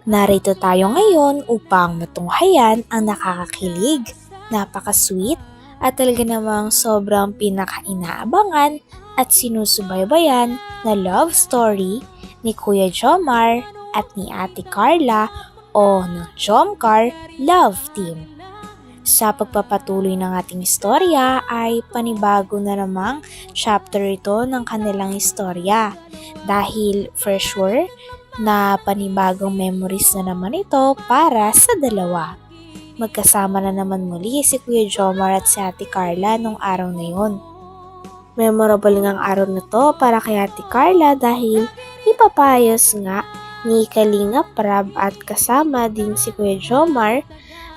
Narito tayo ngayon upang matunghayan ang nakakakilig, napaka-sweet at talaga namang sobrang pinaka-inaabangan at sinusubaybayan na love story ni Kuya Jomar at ni Ate Carla o ng Jomcar Love Team. Sa pagpapatuloy ng ating istorya ay panibago na namang chapter ito ng kanilang istorya dahil for sure na panibagong memories na naman ito para sa dalawa. Magkasama na naman muli si Kuya Jomar at si Ate Carla nung araw na yun. Memorable ngang araw na to para kay Ate Carla dahil ipapayos nga ni Kalinga Prab at kasama din si Kuya Jomar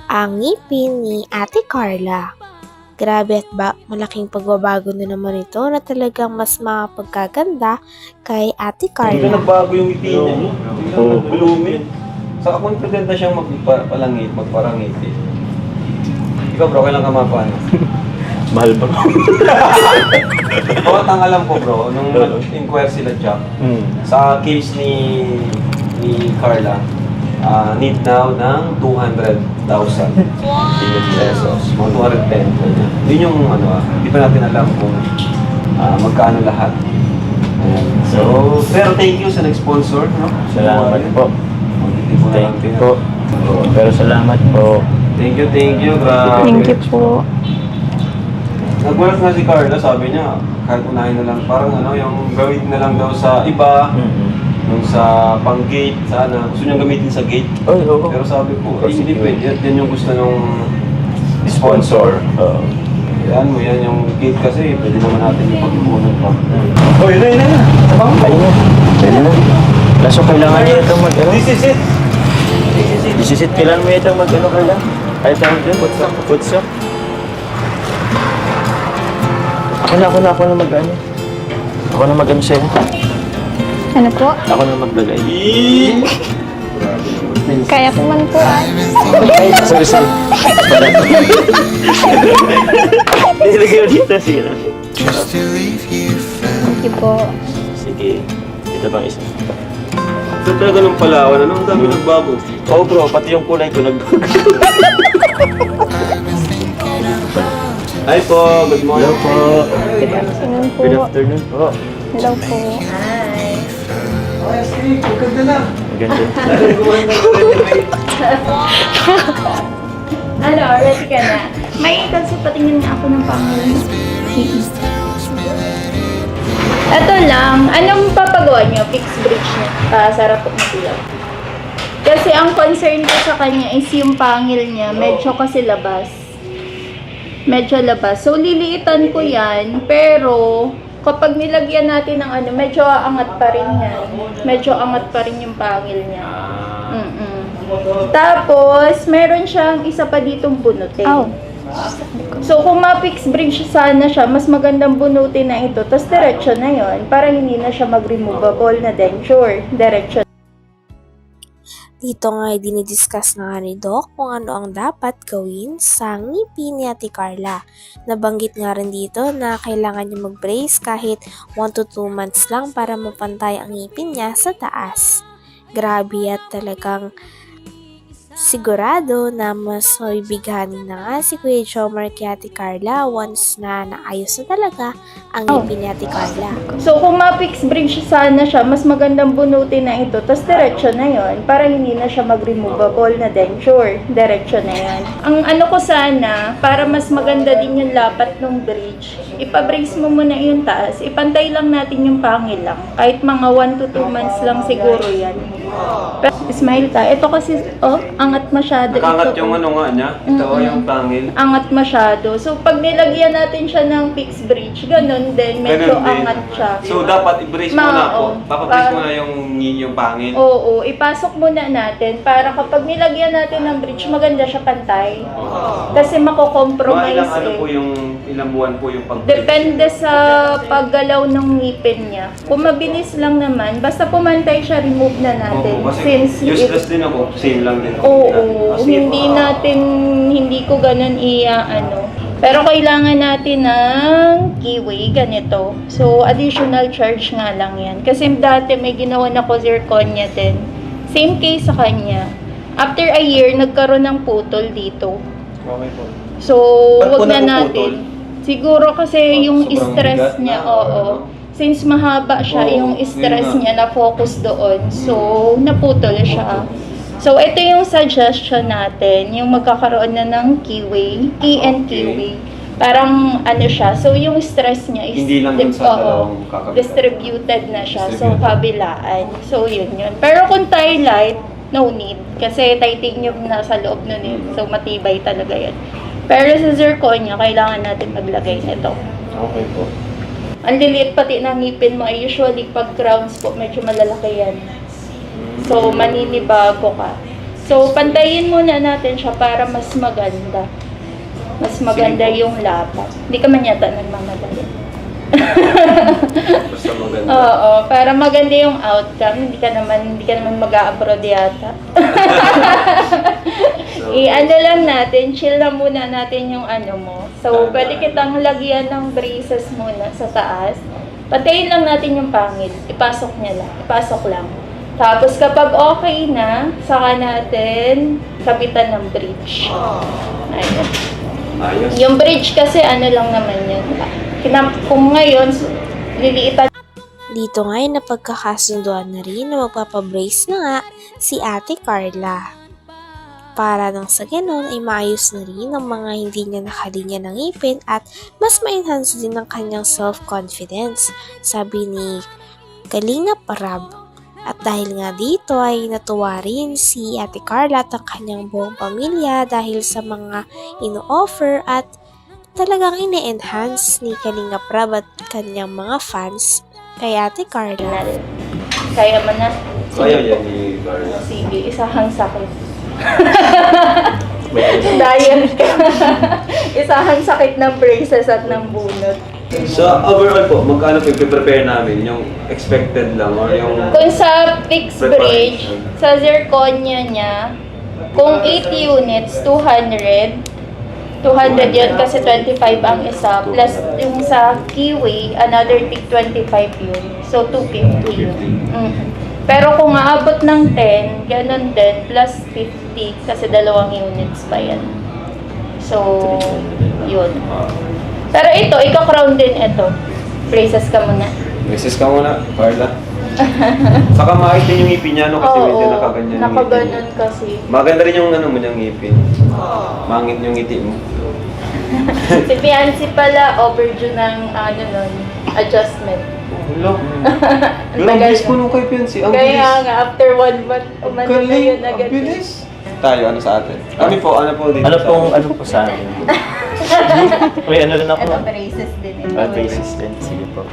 ang ngipin ni Ate Carla. Grabe at malaking pagbabago na naman ito na talagang mas makapagkaganda kay Ate Carla. Nagbago yung ngipin niya, no? Blooming. Saka confident na siyang magparangit eh. Ikaw bro, kailan ka mapano? Mahal ba? Bawat ang alam ko bro, nung nag-inquire sila Jack, sa case ni Carla, need now ng 200,000 pesos. Mga 210. Yun yung hindi pa natin alam kung magkano lahat. So, pero thank you sa nag-sponsor, no? Salamat po. Thank you po. Pero salamat po. Thank you. Grabe. Thank you po. Nagulat nga si Carla, sabi niya, kahit unahin na lang, parang yung gawin na lang daw sa iba, yung sa pang-gate, sana. Gusto niyang gamitin sa gate. Oh, oo. Pero sabi ko, hindi pwede. Yan yung gusto ng sponsor. Yan mo, yan yung gate kasi, pwede naman natin yung pag-ipunan pa. Oh, yun na. Sabang pa. Pwede na. Kaso kailangan niya itong This is it. Isisit, kailangan mo itong Carla? Ay, tawag din. What's up? Ako na mag-ano. Ako na mag-ano sa'yo. Ano po? Ako na maglagay. Kaya ko man po Ay, sorry. Nilagay mo dito sila. Thank you po. Sige. Ito bang isa? So talaga nung Palawan, ang dami nagbago. Oo bro, pati yung kulay ko nagbago. Hi po, good morning. Hello po. Good afternoon po. Good afternoon po. Hello po. Oh, sige, maganda na. Ganda. Ano, ready ka na? May kasi patingin na ako ng pangalan. Ito lang, anong papagawa niyo? Fixed bridge niya. Sarap po matilaw. Kasi ang concern ko sa kanya is yung pangil niya. Medyo kasi labas. So, liliitan ko yan. Pero, kapag nilagyan natin ng medyo angat pa rin yan. Medyo angat pa rin yung pangil niya. Tapos, meron siyang isa pa ditong bunutin. So, kung ma-fix bridge sana siya, mas magandang bunutin na ito. Tapos, diretso na yon para hindi na siya mag-removable na denture. Diretso. Dito nga ay dinidiscuss na nga ni Doc kung ano ang dapat gawin sa ngipin ni Ate Carla. Nabanggit nga rin dito na kailangan niya mag-brace kahit 1 to 2 months lang para mapantay ang ngipin niya sa taas. Grabe at talagang sigurado na mas mabibighanin na nga si Kuya Jomar kay Ate Carla once na naayos na talaga ang ngipin ni Ate Carla. So, kung ma-fix bridge sana siya, mas magandang bunutin na ito. Tapos, diretso na yon para hindi na siya mag-removable na denture. Diretso na yan. Ang ko sana, para mas maganda din yung lapat ng bridge, ipabrace mo muna yung taas. Ipantay lang natin yung pangil lang. Kahit mga 1 to 2 months lang siguro yan. Pero, smile ka. Ito kasi, angat masyado. Nakangat ito, yung niya. Ito yung pangil. angat masyado. So, pag nilagyan natin siya ng fixed bridge, ganun din. Medyo Ganun din. angat siya. So dapat i-brace mo na po. Papabrace mo na yung pangil. Oo, ipasok muna natin para kapag nilagyan natin ng bridge, maganda siya pantay. Kasi Mga mako-compromise ilang ilang buwan po yung pag-brace? Depende sa paggalaw ng ngipin niya. Kung mabilis lang naman, basta pumantay siya, remove na natin. Oo, kasi Since useless din ako. Same lang din ako. Oo, hindi ko ganun Pero kailangan natin ng keyway, ganito. So, additional charge nga lang yan. Kasi dati may ginawa na ko zirconia din. Same case sa kanya. After a year, nagkaroon ng putol dito. Okay po. So, Ba't po wag na napuputol? natin. Siguro kasi yung Sobrang stress bigat niya, na, oo. ano? Since mahaba siya, Oo, yung yun stress nga. niya na-focus doon. So, naputol siya. So, ito yung suggestion natin, yung magkakaroon na ng keyway, key and Okay. keyway. Parang ano siya, so yung stress niya is Hindi lang dun sa oo, dalawang kakabitan. distributed na siya. So, Distributed. kabilaan. So, yun. Pero kung light, no need. Kasi titanium na sa loob nun eh. So, matibay talaga yan. Pero sa zirconia, kailangan natin maglagay nito. Okay po. Ang liliit pati ng ngipin mo ay usually pag crowns po, medyo malalaki yan. So, maninibago ka. So, pantayin muna natin siya para mas maganda. Mas maganda Sige po. yung lapat. Hindi ka man yata nagmamadali. Basta maganda. Oo, para maganda yung outcome. Hindi ka naman mag-a-abroad yata. I-ano lang natin, chill lang muna natin yung ano mo. So, Tama. pwede kitang lagyan ng braces muna sa taas. Patayin lang natin yung pangil. Ipasok lang. Tapos kapag okay na, saka natin kapitan ng bridge. Ayun. Ayos. Yung bridge kasi ano lang naman yun. Kung ngayon, liliitan Dito nga'y napagkakasunduan na rin na magpapabrace na nga si Ate Carla. Para nang sa ganon ay maayos na rin ang mga hindi niya nakalinya ng ngipin at mas ma-enhance din ang kanyang self-confidence, sabi ni Kalinga Parab. At dahil nga dito ay natuwa rin si Ate Carla at ang kanyang buong pamilya dahil sa mga ino-offer at talagang ine-enhance ni Kalinga Prab at kanyang mga fans kay Ate Carla. na rin. Kaya mo na. Kaya yan ni Carla. Sige, isahang sakit. Diet ka. Isahang sakit ng braces at ng bunot. So, overall po, magkano po i-prepare namin? Yung expected lang or yung... Kung sa fixed bridge, Preparation. sa zirconia niya, kung 8 units, 200. 200 yun kasi 25 ang isa. Plus yung sa keyway, another tig 25 yun. So, 250 yun. 250. Pero kung aabot ng 10, ganun din, plus 50 kasi 2 units pa yan. So, yun. Pero ito, ika-crown din ito. Braces ka muna. Mrs. ka muna, Carla. Saka maayos din yung ngipin niya, no? Kasi medyo nakaganyan yung ngipin nakaganon niya. kasi. Maganda rin yung ano mo niyang ngipin. Mangit yung ngiti mo. Si Fiancé pala, overdue ng adjustment. Hello. Pero ang tagal bilis ko na. nung kay Fiancé. Ang Kaya bilis. nga, after 1 month, umano na Galing. yun Ang agad. bilis. Tayo, ano sa atin? Kami po, ano po dito? Ano po sa amin? Uy, ano rin ako? Ito, braces din. Ito, Basis din. Sige po.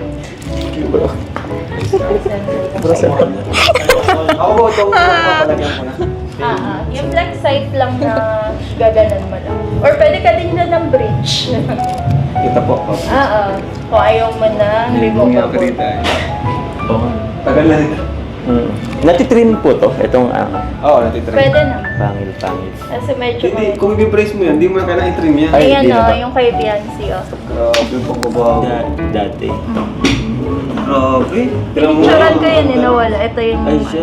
Ako po, itong papalagyan ko na. Yung black side lang na gaganan mo lang. Or pwede ka din na ng bridge. Kita po. Kung ayaw mo na, remove Yung mo. karita eh. Oo. Tagal na rin. Natitrim po to. Itong Oo, natitrim. Pwede na. pangil. Kasi medyo Hindi, kung i-brace mo yan, hindi mo na kailangan i-trim yan. Ay, Ayan hindi na ba? yung kay Fiancé, Grabe yung pagbabago. Dati. Grabe. Tignan mo. Pinicturean ko yun, nawala. Ito yung Ay, siya.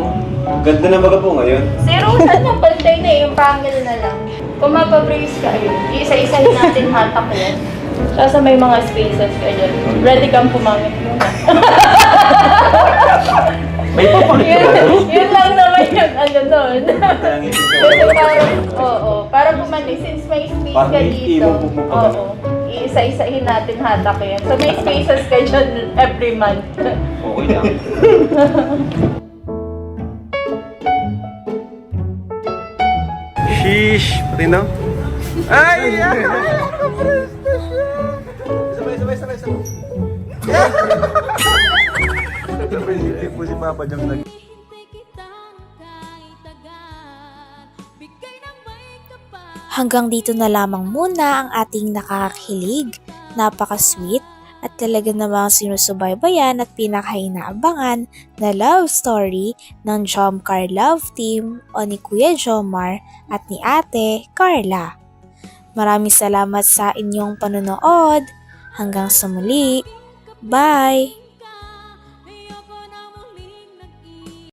Ganda na baga po ngayon. zero na, pantay na yung pangil na lang. Kung mapabrace ka, ayun. Isa-isahin natin hatak yan. Kasi may mga spaces ka dyan. Ready kang pumangit muna. May papalit ka ba? Yun lang naman yung ano doon. Kasi parang, para bumalik, since may space Parang ka dito, iiwan mo pa oo, iisa-isahin natin hatak yan. So may spaces ka dyan every month. Okay lang. Sheesh! Pati na? Ay! Sabay. Hindi po si Papa Jam nag... Hanggang dito na lamang muna ang ating nakakakilig, napaka-sweet at talaga namang sinusubaybayan at pinakainaabangan na love story ng Jomcar Love Team o ni Kuya Jomar at ni Ate Carla. Maraming salamat sa inyong panonood. Hanggang sa muli. Bye!